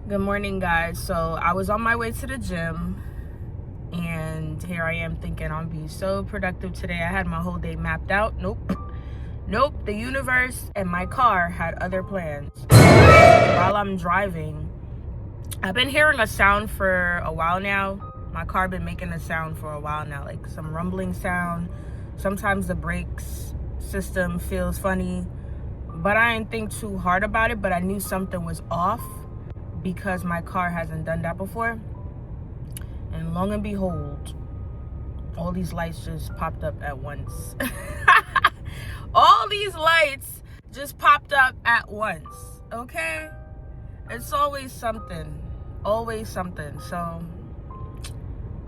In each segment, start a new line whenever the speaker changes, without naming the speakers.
Good morning, guys. So I was on my way to the gym and here I am thinking I'll be so productive today. I had my whole day mapped out. Nope. The universe and my car had other plans. While I'm driving, I've been hearing a sound for a while now. My car been making a sound for a while now, like some rumbling sound. Sometimes the brakes system feels funny, but I didn't think too hard about it, but I knew something was off because my car hasn't done that before. And long and behold, all these lights just popped up at once. All these lights just popped up at once, okay? It's always something. So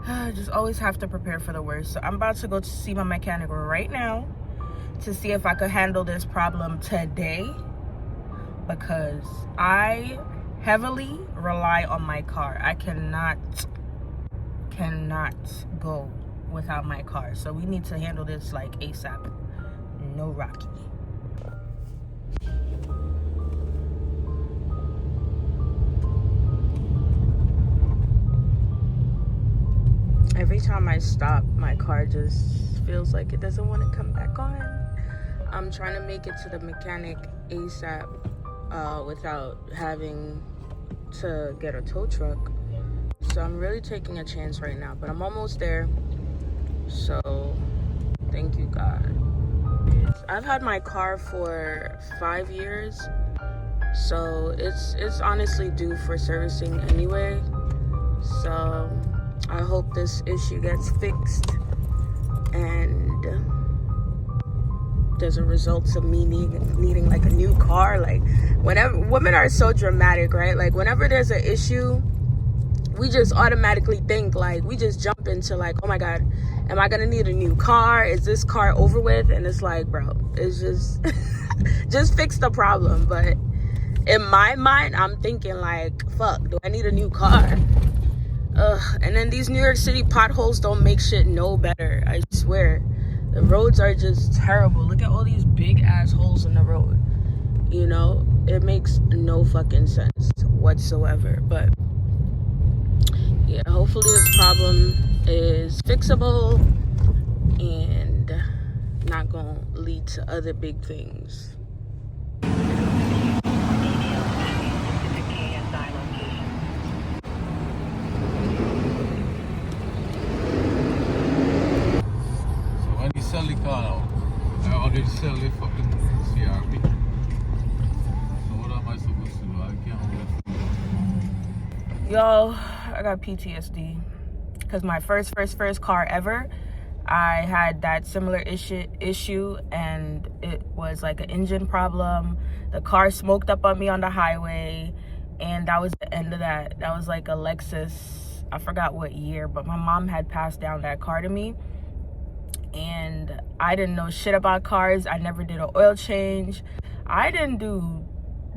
I just always have to prepare for the worst. So I'm about to go to see my mechanic right now to see if I could handle this problem today, because I heavily rely on my car. I cannot go without my car. So we need to handle this like ASAP. No Rocky. Every time I stop, my car just feels like it doesn't want to come back on. I'm trying to make it to the mechanic ASAP without having to get a tow truck. So I'm really taking a chance right now, but I'm almost there. So thank you, God. I've had my car for 5 years, so it's honestly due for servicing anyway. So I hope this issue gets fixed and there's a result of me needing like a new car. Like, whenever women are so dramatic, right? Like, whenever there's an issue, we just automatically think, like, we just jump into like, oh my God, am I gonna need a new car? Is this car over with? And it's like, bro, it's just just fix the problem. But in my mind, I'm thinking like, fuck, do I need a new car? And then these New York City potholes don't make shit no better. I swear, the roads are just terrible. Look at all these big ass holes in the road. You know, it makes no fucking sense whatsoever. But yeah, hopefully this problem is fixable and not gonna lead to other big things.
Sell the car now. I already sell the fucking CRV. So what am I supposed to do? I can't hold it.
Yo, I got PTSD because my first car ever, I had that similar issue, and it was like an engine problem. The car smoked up on me on the highway, and that was the end of that. That was like a Lexus. I forgot what year, but my mom had passed down that car to me. And I didn't know shit about cars. I never did an oil change. I didn't do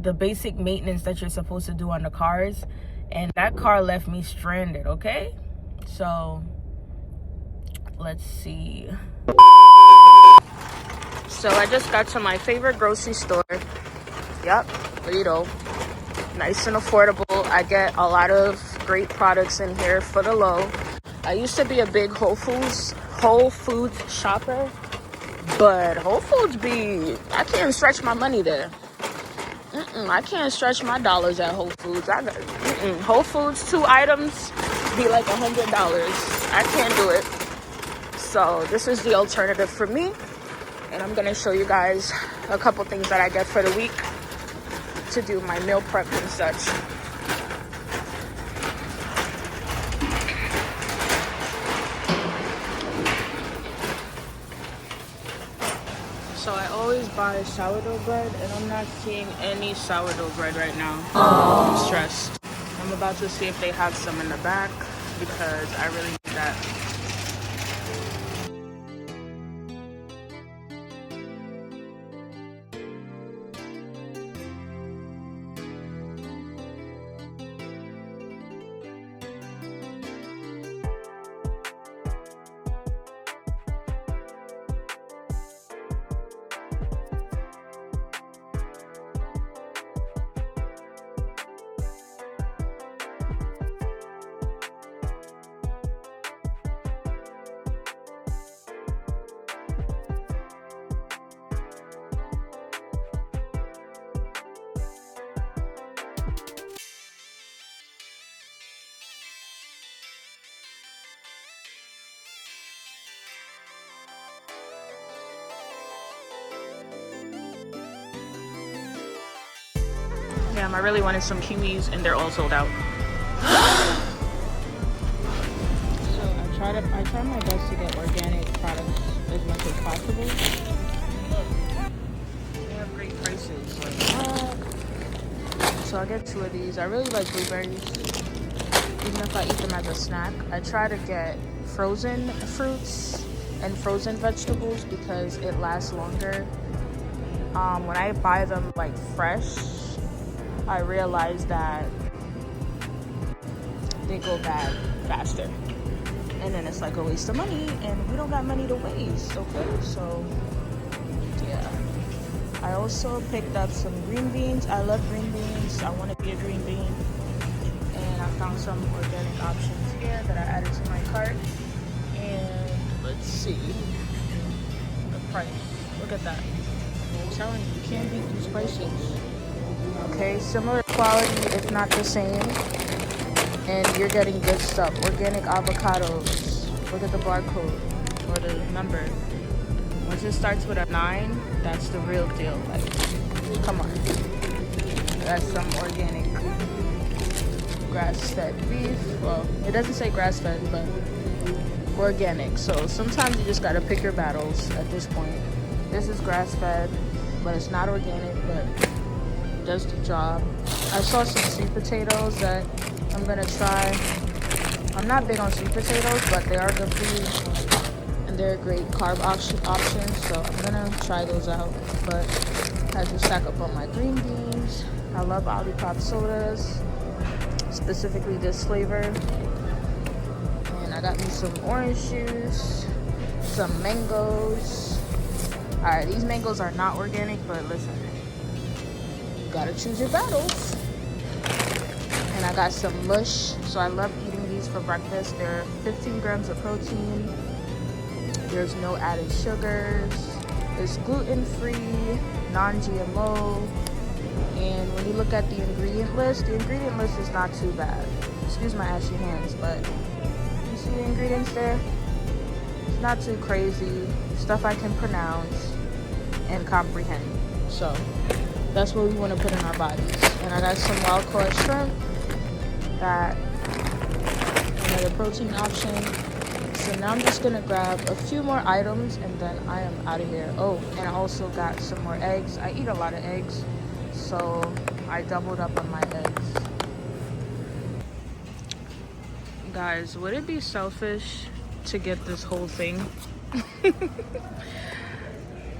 the basic maintenance that you're supposed to do on the cars. And that car left me stranded, okay? So, let's see. So I just got to my favorite grocery store. Yep, Lidl. Nice and affordable. I get a lot of great products in here for the low. I used to be a big Whole Foods shopper, but Whole Foods I can't stretch my money there. I can't stretch my dollars at Whole Foods. Whole Foods, 2 items be like $100. I can't do it. So this is the alternative for me, and I'm gonna show you guys a couple things that I get for the week to do my meal prep and such. So I always buy sourdough bread, and I'm not seeing any sourdough bread right now. I'm stressed. I'm about to see if they have some in the back because I really need that. Damn, I really wanted some kiwis and they're all sold out. So I try my best to get organic products as much as possible. They have great prices. Like, so I get 2 of these. I really like blueberries, even if I eat them as a snack. I try to get frozen fruits and frozen vegetables because it lasts longer. When I buy them like fresh, I realize that they go bad faster, and then it's like a waste of money, and we don't got money to waste. Okay, so yeah. I also picked up some green beans. I love green beans. I want to be a green bean, and I found some organic options here that I added to my cart. And let's see the price. Look at that. I'm telling you, you can't beat these prices. Okay, similar quality, if not the same. And you're getting good stuff. Organic avocados. Look at the barcode or the number. Once it starts with a 9, that's the real deal. Like, come on. That's some organic grass-fed beef. Well, it doesn't say grass-fed, but organic. So sometimes you just gotta pick your battles at this point. This is grass-fed, but it's not organic, but it does the job. I saw some sweet potatoes that I'm gonna try. I'm not big on sweet potatoes, but they are good food, and they're a great carb option, so I'm gonna try those out. But I have to stack up on my green beans. I love Olipop sodas, specifically this flavor. And I got me some orange juice, some mangoes. Alright, these mangoes are not organic, but listen, you gotta choose your battles. And I got some mush, so I love eating these for breakfast. They're 15 grams of protein. There's no added sugars. It's gluten-free, non-GMO. And when you look at the ingredient list is not too bad. Excuse my ashy hands, but you see the ingredients there? It's not too crazy. Stuff I can pronounce and comprehend. So that's what we want to put in our bodies. And I got some wild-caught shrimp. Got another protein option. So now I'm just gonna grab a few more items and then I am out of here. Oh, and I also got some more eggs. I eat a lot of eggs, so I doubled up on my eggs. Guys, would it be selfish to get this whole thing?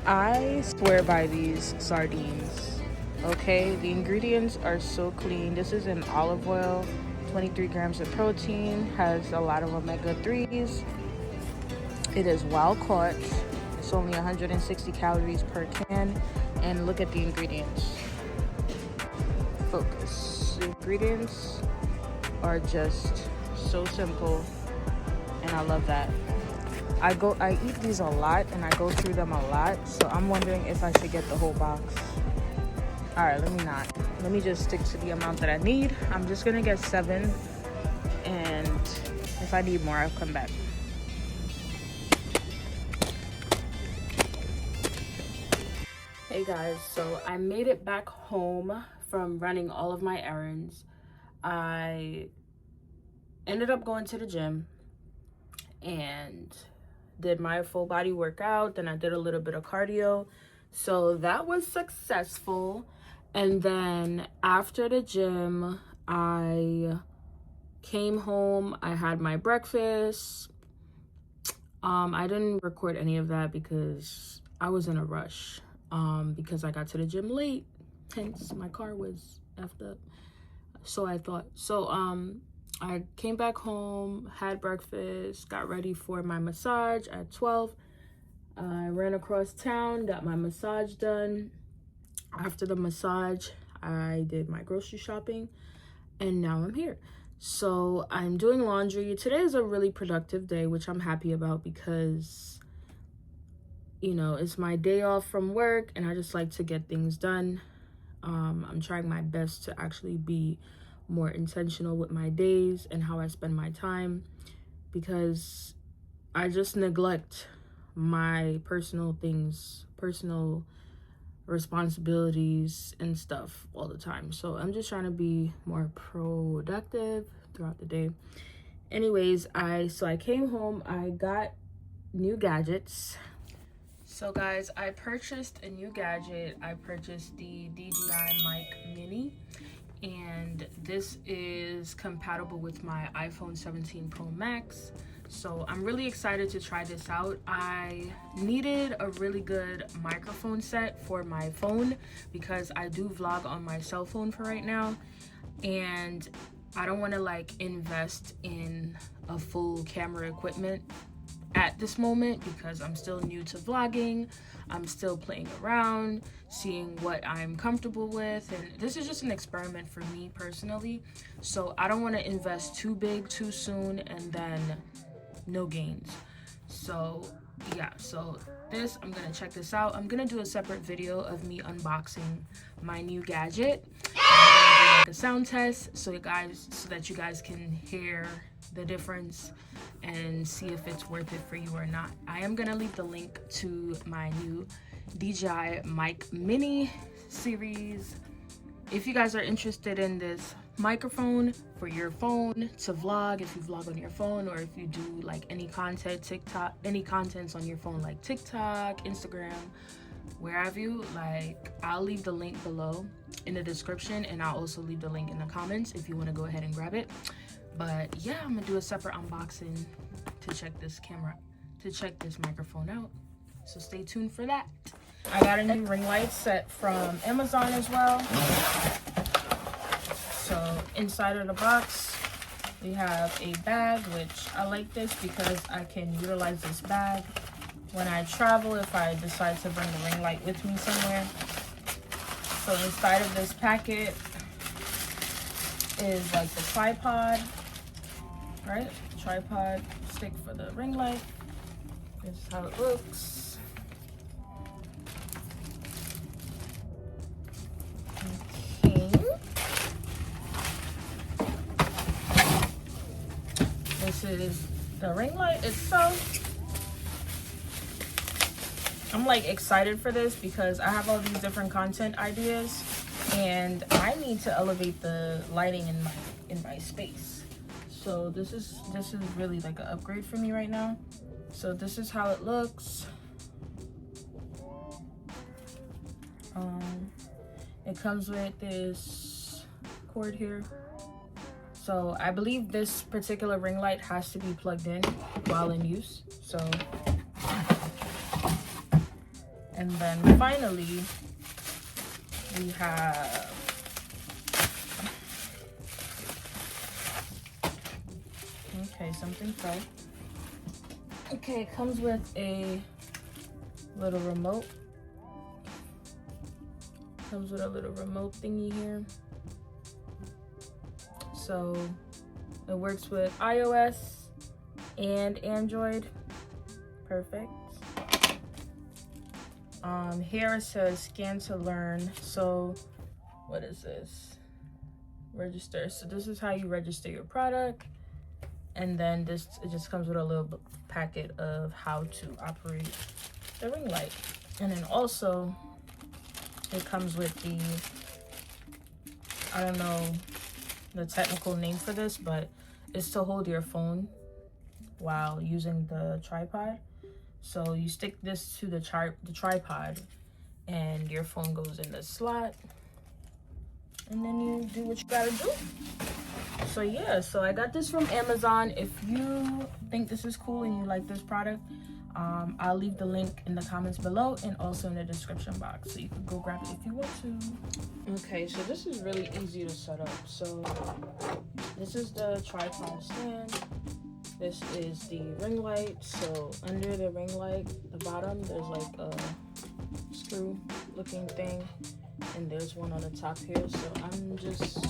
I swear by these sardines. Okay, the ingredients are so clean. This is an olive oil, 23 grams of protein, has a lot of omega-3s. It is wild caught. It's only 160 calories per can. And look at the ingredients. Focus. The ingredients are just so simple, and I love that. I eat these a lot, and I go through them a lot, so I'm wondering if I should get the whole box. All right, let me just stick to the amount that I need. I'm just gonna get 7, and if I need more, I'll come back. Hey guys, so I made it back home from running all of my errands. I ended up going to the gym and did my full body workout. Then I did a little bit of cardio. So that was successful. And then after the gym, I came home. I had my breakfast. I didn't record any of that because I was in a rush. Because I got to the gym late, hence my car was effed up. So I thought. So I came back home, had breakfast, got ready for my massage at 12. I ran across town, got my massage done. After the massage, I did my grocery shopping, and now I'm here. So I'm doing laundry. Today is a really productive day, which I'm happy about because, you know, it's my day off from work and I just like to get things done. I'm trying my best to actually be more intentional with my days and how I spend my time, because I just neglect my personal things, personal responsibilities and stuff all the time. So I'm just trying to be more productive throughout the day. Anyways, I came home, I got new gadgets. So guys, I purchased a new gadget. I purchased the DJI Mic Mini, and this is compatible with my iPhone 17 Pro Max. So I'm really excited to try this out. I needed a really good microphone set for my phone because I do vlog on my cell phone for right now, and I don't want to like invest in a full camera equipment at this moment because I'm still new to vlogging. I'm still playing around, seeing what I'm comfortable with, and this is just an experiment for me personally. So I don't want to invest too big too soon and then no gains. So yeah, so this, I'm gonna check this out. I'm gonna do a separate video of me unboxing my new gadget. I'm gonna do like a sound test so that you guys can hear the difference and see if it's worth it for you or not. I am gonna leave the link to my new DJI Mic Mini series. If you guys are interested in this microphone for your phone to vlog, if you vlog on your phone, or if you do like any contents on your phone like TikTok, Instagram, where have you, like, I'll leave the link below in the description, and I'll also leave the link in the comments if you want to go ahead and grab it. But yeah, I'm gonna do a separate unboxing to check this microphone out, so stay tuned for that. I got a new ring light set from Amazon as well. So inside of the box we have a bag, which I like this because I can utilize this bag when I travel if I decide to bring the ring light with me somewhere. So inside of this packet is like the tripod, right? Tripod stick for the ring light. This is how it looks. Okay. This is the ring light itself. I'm like excited for this because I have all these different content ideas and I need to elevate the lighting in my space. So this is really like an upgrade for me right now. So this is how it looks. It comes with this cord here. So I believe this particular ring light has to be plugged in while in use. So, and then finally we have something fell. Okay, it comes with a little remote. Comes with a little remote thingy here. So it works with iOS and Android. Perfect. Here it says scan to learn. So what is this? Register. So this is how you register your product. And then it just comes with a little packet of how to operate the ring light. And then also it comes with the, I don't know the technical name for this, but it's to hold your phone while using the tripod. So you stick this to the tripod and your phone goes in the slot, and then you do what you gotta do. So yeah, so I got this from Amazon. If you think this is cool and you like this product, I'll leave the link in the comments below and also in the description box, so you can go grab it if you want to. Okay, so this is really easy to set up. So this is the tripod stand. This is the ring light. So under the ring light, the bottom, there's like a screw looking thing, and there's one on the top here. So I'm just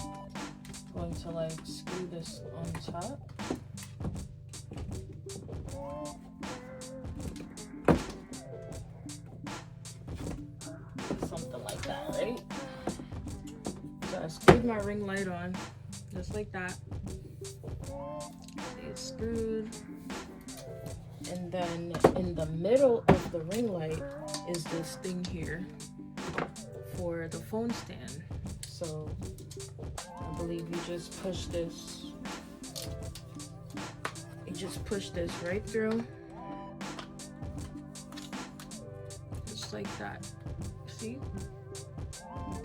going to like screw this on top. Something like that, right? So I screwed my ring light on, just like that. It's screwed. And then in the middle of the ring light is this thing here. for the phone stand. So I believe you just push this. You just push this right through. Just like that. See?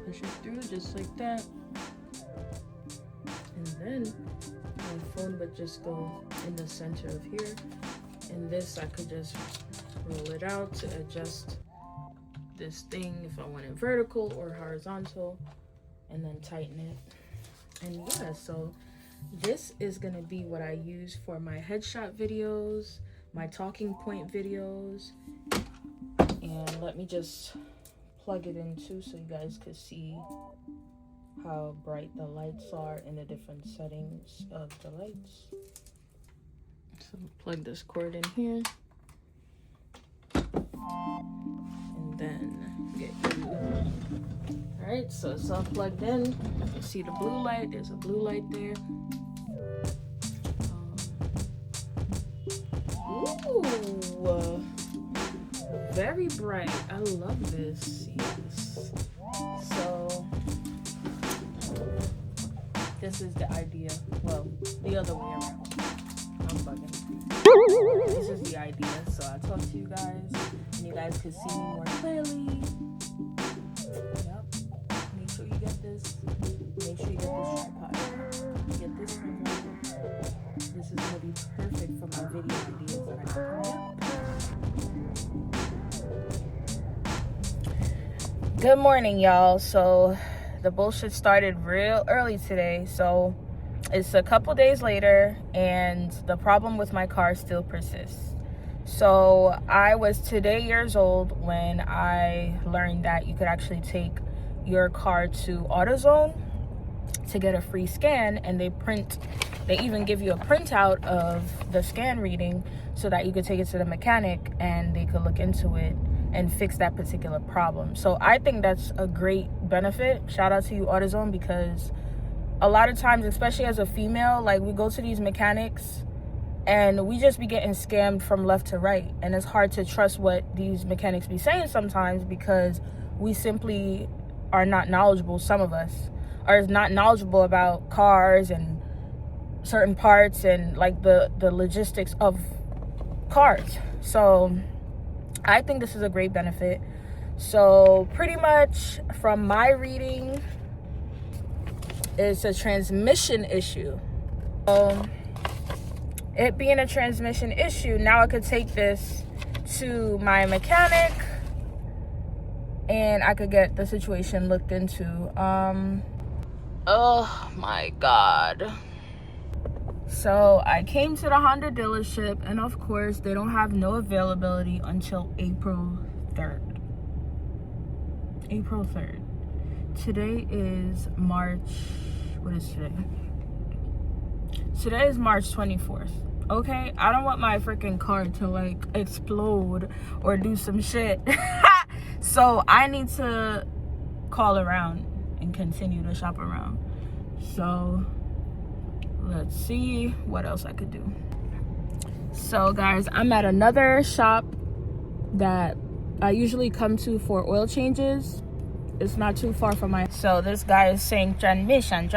Push it through just like that. And then my phone would just go in the center of here. And this I could just roll it out to adjust this thing if I want it vertical or horizontal, and then tighten it. And yeah, so this is gonna be what I use for my headshot videos, my talking point videos. And let me just plug it in too so you guys could see how bright the lights are in the different settings of the lights. So plug this cord in here. And then get you. Alright, so it's all plugged in. You see the blue light, there's a blue light there. Ooh, very bright. I love this. Yes. So this is the idea. Well, the other way around. I'm bugging. This is the idea. So I talk to you guys, and you guys can see me more clearly. Yep. Make sure you get this. Make sure you get this tripod. Get this one. This is gonna be perfect for my video ideas that I got coming up. Good morning, y'all. So the bullshit started real early today. So it's a couple days later, and the problem with my car still persists. So I was today years old when I learned that you could actually take your car to AutoZone to get a free scan, and they even give you a printout of the scan reading so that you could take it to the mechanic and they could look into it and fix that particular problem. So I think that's a great benefit. Shout out to you, AutoZone, because a lot of times, especially as a female, like, we go to these mechanics and we just be getting scammed from left to right. And it's hard to trust what these mechanics be saying sometimes because we simply are not knowledgeable. Some of us are not knowledgeable about cars and certain parts and like the logistics of cars. So I think this is a great benefit. So pretty much from my reading, it's a transmission issue. It being a transmission issue, now I could take this to my mechanic and I could get the situation looked into. Oh my God. So I came to the Honda dealership, and of course they don't have no availability until April 3rd. April 3rd. Today is March, what is today? Today is March 24th. Okay, I don't want my freaking car to like explode or do some shit. So I need to call around and continue to shop around. So let's see what else I could do. So guys, I'm at another shop that I usually come to for oil changes. It's not too far from my... So this guy is saying transmission,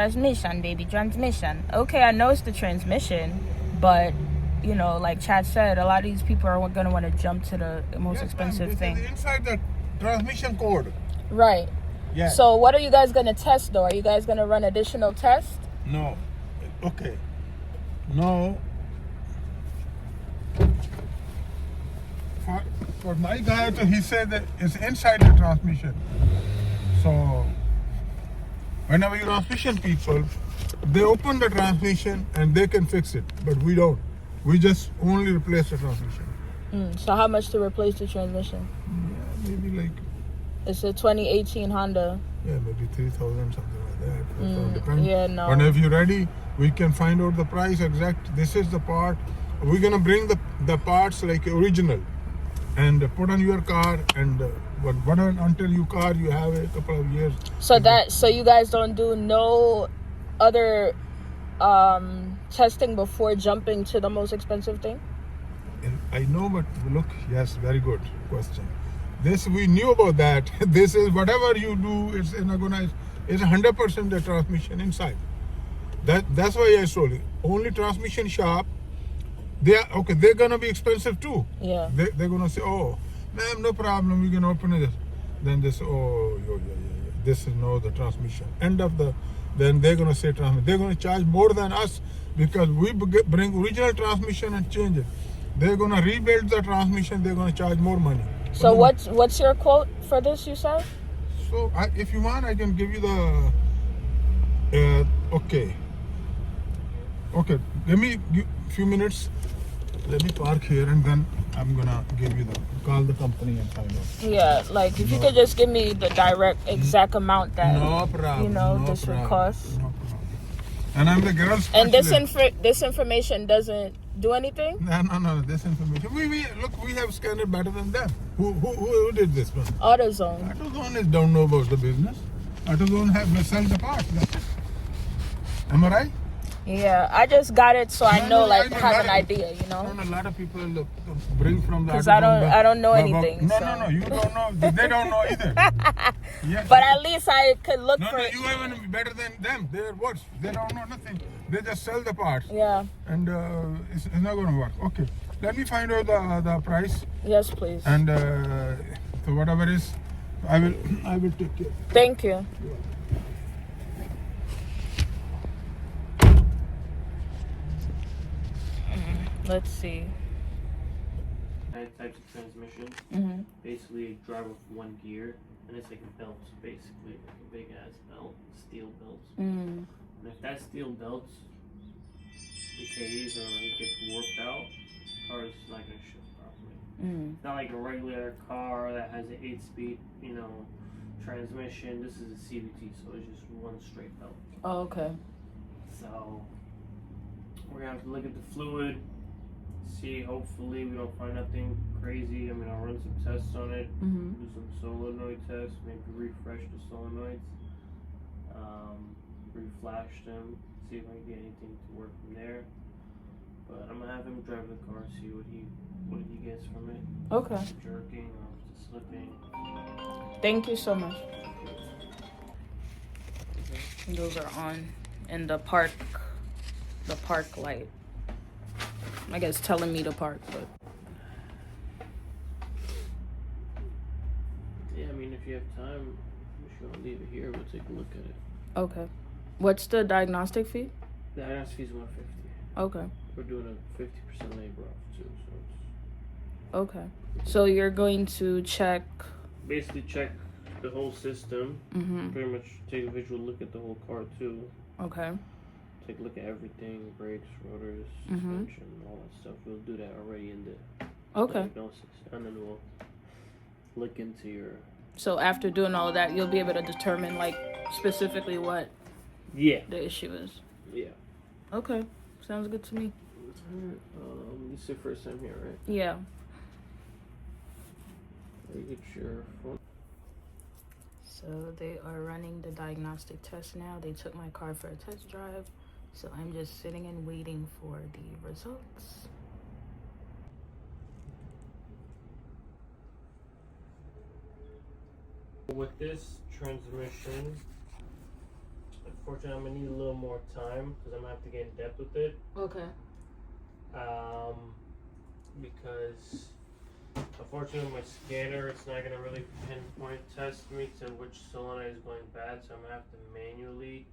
baby, transmission. Okay, I know it's the transmission, but you know, like Chad said, a lot of these people are gonna want to jump to the most expensive thing.
Inside the transmission code.
Right.
Yeah.
So what are you guys gonna test though? Are you guys gonna run additional tests?
No. Okay. No. For my guy, he said that it's inside the transmission. So whenever you transmission people, they open the transmission and they can fix it, but we don't. We just only replace the transmission.
So how much to replace the transmission?
Yeah, maybe like...
It's a 2018 Honda.
Yeah, maybe 3,000, something like that. So depends.
Yeah, no.
Whenever you're ready, we can find out the price exact. This is the part. We're gonna bring the parts like original and put on your car, and whatever until you have a couple of years.
So you guys don't do no other testing before jumping to the most expensive thing?
I know, but look, yes, very good question. This we knew about that. This is whatever you do, it's not gonna. It's 100% the transmission inside. That's why I told you. Only transmission shop. They're gonna be expensive too.
Yeah.
They're gonna say, oh, ma'am, no problem. We can open it. Then they say, oh, yeah. This is no the transmission. End of the. Then they're gonna say transmission. They're gonna charge more than us because we bring original transmission and change it. They're gonna rebuild the transmission. They're gonna charge more money.
So what's your quote for this? You said.
So if you want, I can give you the. Okay. Give me a few minutes. Let me park here and then I'm gonna give you call the company and find out.
Yeah, like if you could just give me the direct exact amount that
no problem,
this would cost.
No problem. And I'm the girl's.
And this information doesn't do anything?
No. This information. We have scanned it better than them. Who did this one?
AutoZone.
AutoZone don't know about the business. AutoZone have sell the parts. That's it. Am I right?
Yeah, I just got it so I know, like, have an idea, you know.
A lot of people bring from the.
Because I don't know anything.
No, you don't know. They don't know either. Yeah.
But at least I could look for.
No, you even better than them. They're worse. They don't know nothing. They just sell the parts.
Yeah.
And it's not going to work. Okay, let me find out the price.
Yes, please.
And so whatever is, I will take care.
Thank you. Let's see.
Types of transmission.
Mm-hmm.
Basically, drive with one gear, and it's like a belt. So basically, like a big ass belt, steel belts.
Mm.
And if that steel belt decays or it gets warped out, the car is not gonna shift properly.
Mm.
It's not like a regular car that has an 8-speed, transmission. This is a CVT, so it's just one straight belt.
Oh, okay.
So we're gonna have to look at the fluid. See, hopefully we don't find nothing crazy. I'll run some tests on it,
Mm-hmm.
do some solenoid tests, maybe refresh the solenoids, reflash them, see if I can get anything to work from there. But I'm gonna have him drive the car, see what he gets from it.
Okay.
If it's jerking or if it's slipping.
Thank you so much. Those are on in the park light. I guess telling me to park, but
Yeah, if you have time, we should leave it here. We'll take a look at it.
okay. What's the diagnostic fee?
The IRS fee's $150.
Okay.
We're doing a 50% labor off too, so it's
Okay. So you're going to check.
basically check the whole system.
Mm-hmm.
Pretty much take a visual look at the whole car too.
Okay.
Take a look at everything, brakes, rotors,
Mhm.
suspension, all that stuff. We'll do that already in the
Okay.
diagnosis, and then we'll look into your.
So after doing all of that, you'll be able to determine like specifically what
Yeah.
the issue is.
Yeah.
Okay. Sounds good to me.
This is your first time here, right?
Yeah.
You get your phone.
So they are running the diagnostic test now. They took my car for a test drive. So I'm just sitting and waiting for the results.
With this transmission, unfortunately, I'm gonna need a little more time because I'm gonna have to get in depth with it.
Okay.
Because unfortunately, my scanner, it's not gonna really pinpoint test me to which solenoid is going bad, so I'm gonna have to manually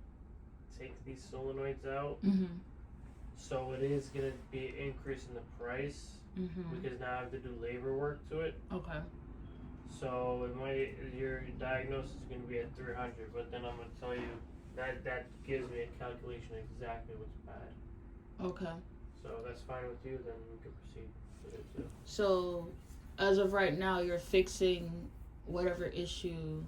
take these solenoids out.
Mm-hmm.
So it is gonna be an increase in the price
Mm-hmm.
because now I have to do labor work to it.
Okay.
So your diagnosis is going to be at 300, but then I'm going to tell you that gives me a calculation of exactly what's bad.
Okay.
So that's fine with you, then we can proceed with it too.
So as of right now, you're fixing whatever issue.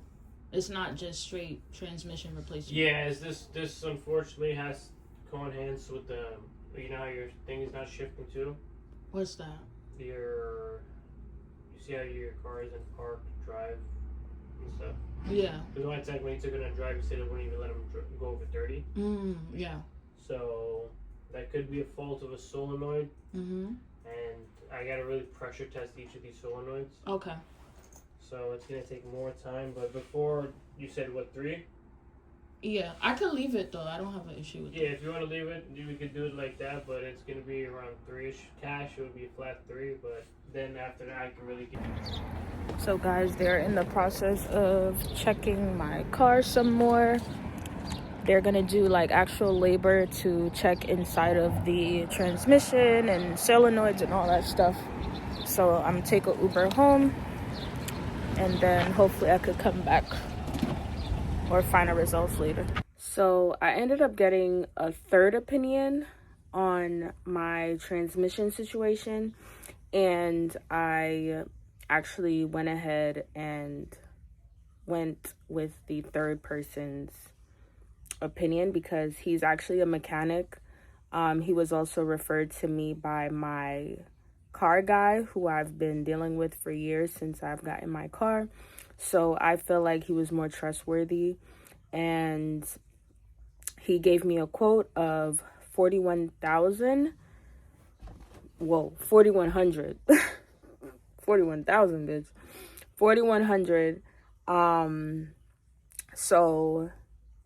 It's not just straight transmission replacement.
Yeah, this unfortunately has to go in hands with the, how your thing is not shifting too?
What's that?
You see how your car is in park, drive, and stuff?
Yeah.
Because one time when he took it on drive, he said it wouldn't even let him go over 30.
Yeah.
So that could be a fault of a solenoid.
Mm-hmm.
And I gotta really pressure test each of these solenoids.
Okay.
so it's gonna take more time. But before, you said what, 3?
Yeah, I could leave it though. I don't have an issue with
Yeah, if you want to leave it, we could do it like that. But it's gonna be around 3ish cash. It would be a flat 3. But then after that, I can really get.
So guys, they're in the process of checking my car some more. They're gonna do like actual labor to check inside of the transmission and solenoids and all that stuff. So I'm gonna take an Uber home, and then hopefully I could come back or find the results later. So I ended up getting a third opinion on my transmission situation, and I actually went ahead and went with the third person's opinion because he's actually a mechanic. He was also referred to me by my car guy who I've been dealing with for years since I've gotten my car. So I feel like he was more trustworthy, and he gave me a quote of 41,000. Whoa, 4,100. 41,000, bitch. 4,100. So,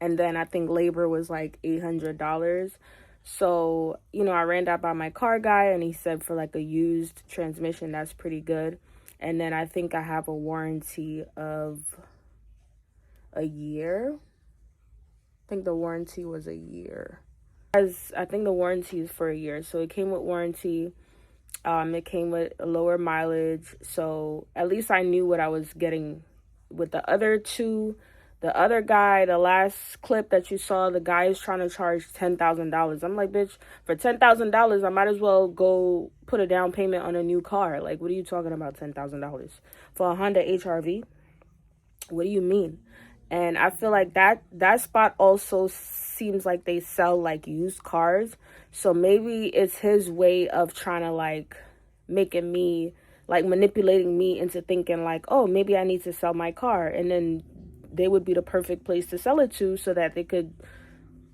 and then I think labor was like $800. So, you know, I ran that by my car guy, and he said for like a used transmission, that's pretty good. And then I think I have a warranty of a year. I think the warranty was a year. I think the warranty is for a year. So it came with warranty. It came with a lower mileage. So at least I knew what I was getting. With the other two, the other guy, the last clip that you saw, the guy is trying to charge $10,000. I'm like, bitch, for $10,000, I might as well go put a down payment on a new car. Like, what are you talking about, $10,000? For a Honda HR-V? What do you mean? And I feel like that spot also seems like they sell like used cars. So maybe it's his way of trying to like making me, like manipulating me into thinking like, oh, maybe I need to sell my car. And then they would be the perfect place to sell it to so that they could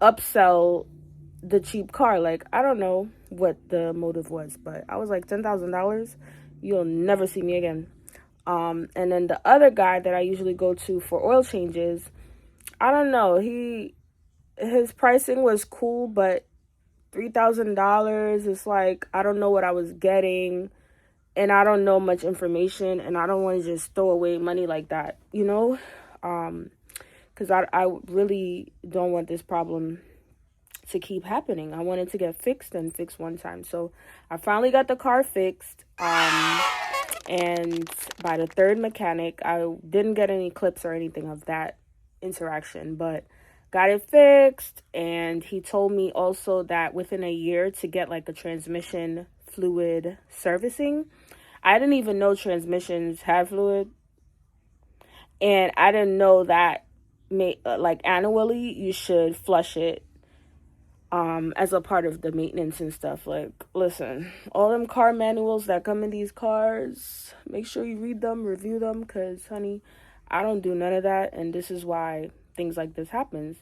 upsell the cheap car. Like, I don't know what the motive was, but I was like, $10,000, you'll never see me again. And then the other guy that I usually go to for oil changes, I don't know, his pricing was cool, but $3,000 is like, I don't know what I was getting, and I don't know much information, and I don't want to just throw away money like that, you know? Because I really don't want this problem to keep happening. I want it to get fixed and fixed one time. So I finally got the car fixed. And by the third mechanic, I didn't get any clips or anything of that interaction, but got it fixed. And he told me also that within a year to get like a transmission fluid servicing. I didn't even know transmissions had fluid, and I didn't know that like annually you should flush it as a part of the maintenance and stuff. Like, listen, all them car manuals that come in these cars, make sure you read them, review them, because, honey, I don't do none of that, and this is why things like this happens,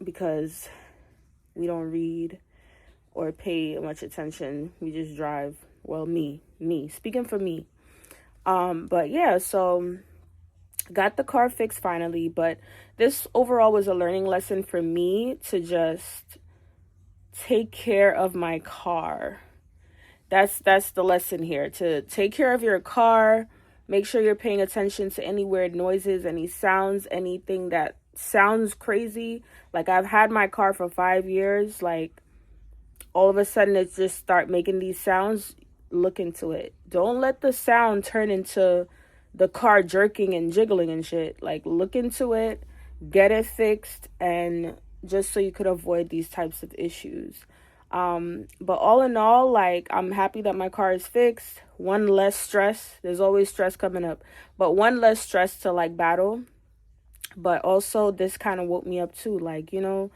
because we don't read or pay much attention. We just drive. Well, me, speaking for me. But yeah, so got the car fixed finally, but this overall was a learning lesson for me to just take care of my car. That's the lesson here, to take care of your car. Make sure you're paying attention to any weird noises, any sounds, anything that sounds crazy. Like, I've had my car for 5 years, like all of a sudden it just start making these sounds. Look into it. Don't let the sound turn into the car jerking and jiggling and shit. Like, look into it, get it fixed, and just so you could avoid these types of issues. But all in all, like, I'm happy that my car is fixed. One less stress. There's always stress coming up, but one less stress to like battle. But also this kind of woke me up too. Like, you know,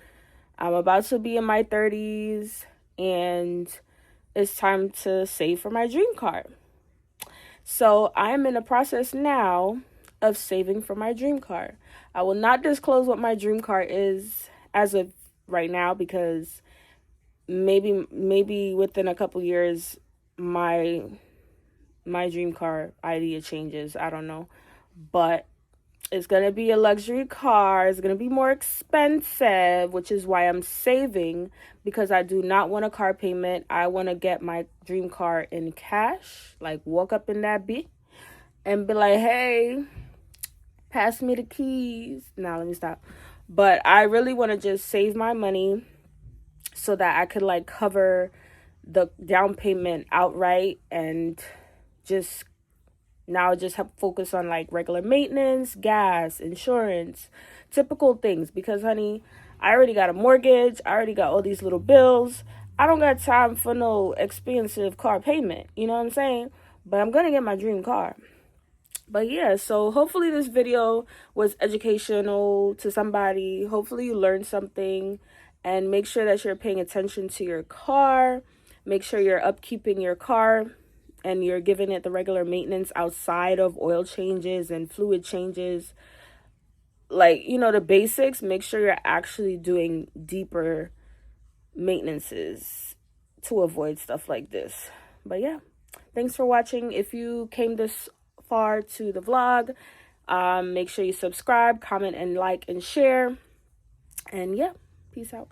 I'm about to be in my 30s, and it's time to save for my dream car. So I'm in the process now of saving for my dream car. I will not disclose what my dream car is as of right now, because maybe within a couple years my my dream car idea changes. I don't know. But it's going to be a luxury car. It's going to be more expensive, which is why I'm saving, because I do not want a car payment. I want to get my dream car in cash, like walk up in that bitch and be like, hey, pass me the keys. Now let me stop. But I really want to just save my money so that I could like cover the down payment outright and just have focus on like regular maintenance, gas, insurance, typical things. Because honey, I already got a mortgage. I already got all these little bills. I don't got time for no expensive car payment. You know what I'm saying? But I'm going to get my dream car. But yeah, so hopefully this video was educational to somebody. Hopefully you learned something, and make sure that you're paying attention to your car. Make sure you're upkeeping your car and you're giving it the regular maintenance outside of oil changes and fluid changes. Like, you know, the basics. Make sure you're actually doing deeper maintenances to avoid stuff like this. But yeah, thanks for watching. If you came this far to the vlog, make sure you subscribe, comment, and like and share. And yeah, peace out.